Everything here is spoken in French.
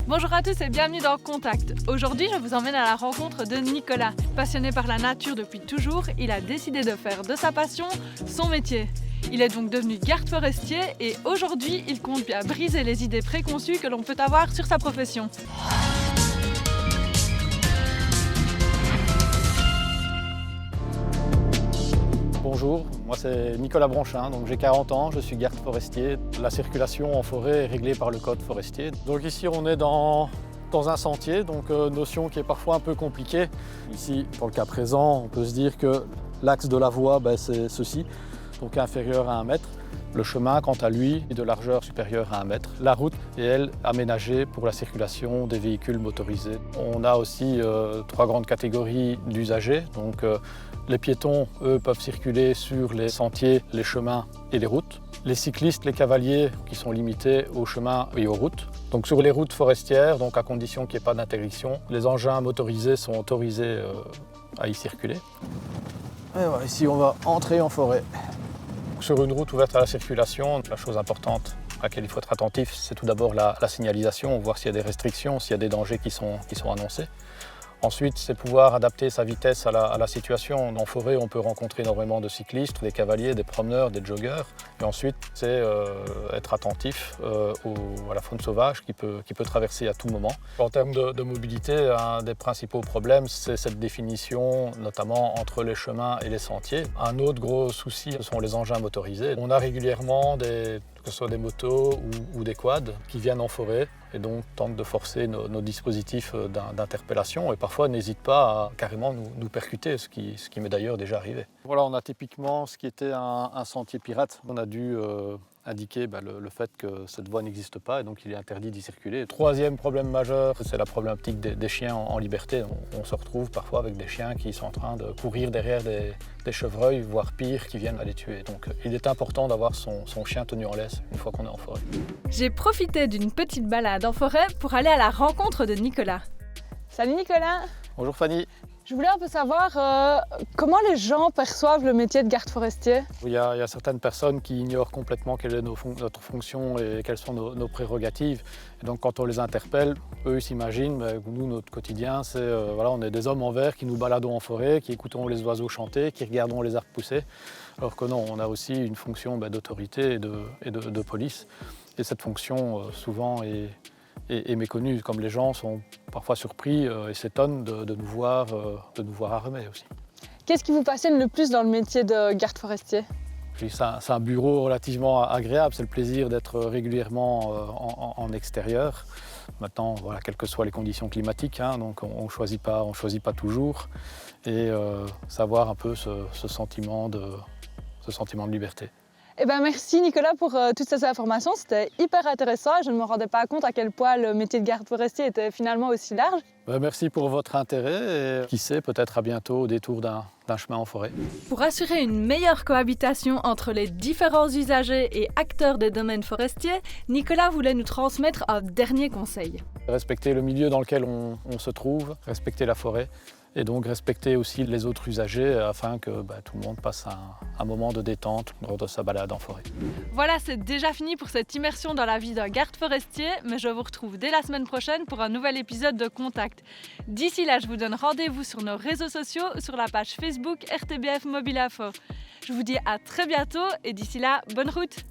Bonjour à tous et bienvenue dans Contact. Aujourd'hui, je vous emmène à la rencontre de Nicolas. Passionné par la nature depuis toujours, il a décidé de faire de sa passion son métier. Il est donc devenu garde forestier et aujourd'hui, il compte bien briser les idées préconçues que l'on peut avoir sur sa profession. Bonjour, moi c'est Nicolas Bronchin, donc j'ai 40 ans, je suis garde forestier. La circulation en forêt est réglée par le code forestier. Donc ici on est dans un sentier, donc notion qui est parfois un peu compliquée. Ici, dans le cas présent, on peut se dire que l'axe de la voie, c'est ceci, donc inférieur à 1 mètre. Le chemin, quant à lui, est de largeur supérieure à 1 mètre. La route est, elle, aménagée pour la circulation des véhicules motorisés. On a aussi 3 grandes catégories d'usagers. Donc, les piétons, eux, peuvent circuler sur les sentiers, les chemins et les routes. Les cyclistes, les cavaliers, qui sont limités aux chemins et aux routes. Donc, sur les routes forestières, donc à condition qu'il n'y ait pas d'interdiction, les engins motorisés sont autorisés à y circuler. Et voilà, ici, on va entrer en forêt. Sur une route ouverte à la circulation, la chose importante à laquelle il faut être attentif, c'est tout d'abord la signalisation, voir s'il y a des restrictions, s'il y a des dangers qui sont annoncés. Ensuite, c'est pouvoir adapter sa vitesse à la situation. En forêt, on peut rencontrer énormément de cyclistes, des cavaliers, des promeneurs, des joggeurs. Et ensuite, c'est être attentif à la faune sauvage qui peut traverser à tout moment. En termes de mobilité, un des principaux problèmes, c'est cette définition, notamment entre les chemins et les sentiers. Un autre gros souci, ce sont les engins motorisés. On a régulièrement que ce soit des motos ou des quads qui viennent en forêt et donc tentent de forcer nos dispositifs d'interpellation et parfois n'hésitent pas à carrément nous percuter, ce qui m'est d'ailleurs déjà arrivé. Voilà, on a typiquement ce qui était un sentier pirate. On a dû indiquer le fait que cette voie n'existe pas et donc il est interdit d'y circuler. Troisième problème majeur, c'est la problématique des chiens en liberté. On se retrouve parfois avec des chiens qui sont en train de courir derrière des chevreuils, voire pire, qui viennent à les tuer. Donc il est important d'avoir son chien tenu en laisse une fois qu'on est en forêt. J'ai profité d'une petite balade en forêt pour aller à la rencontre de Nicolas. Salut Nicolas! Bonjour Fanny! Je voulais un peu savoir comment les gens perçoivent le métier de garde forestier. Il y a certaines personnes qui ignorent complètement quelle est notre fonction et quelles sont nos prérogatives. Et donc quand on les interpelle, eux s'imaginent, nous notre quotidien c'est on est des hommes en vert qui nous baladons en forêt, qui écoutons les oiseaux chanter, qui regardons les arbres pousser. Alors que non, on a aussi une fonction d'autorité et de police. Et cette fonction souvent est méconnue, comme les gens sont parfois surpris et s'étonnent de nous voir armés aussi. Qu'est-ce qui vous passionne le plus dans le métier de garde forestier ? C'est un bureau relativement agréable, c'est le plaisir d'être régulièrement en extérieur. Maintenant, voilà, quelles que soient les conditions climatiques, donc on ne choisit pas toujours. Et savoir un peu ce sentiment de liberté. Eh ben merci Nicolas pour toutes ces informations, c'était hyper intéressant et je ne me rendais pas compte à quel point le métier de garde forestier était finalement aussi large. Merci pour votre intérêt et qui sait, peut-être à bientôt au détour d'un chemin en forêt. Pour assurer une meilleure cohabitation entre les différents usagers et acteurs des domaines forestiers, Nicolas voulait nous transmettre un dernier conseil. Respecter le milieu dans lequel on se trouve, respecter la forêt. Et donc respecter aussi les autres usagers afin que tout le monde passe un moment de détente lors de sa balade en forêt. Voilà, c'est déjà fini pour cette immersion dans la vie d'un garde forestier, mais je vous retrouve dès la semaine prochaine pour un nouvel épisode de Contact. D'ici là, je vous donne rendez-vous sur nos réseaux sociaux, sur la page Facebook RTBF Mobile Info. Je vous dis à très bientôt et d'ici là, bonne route!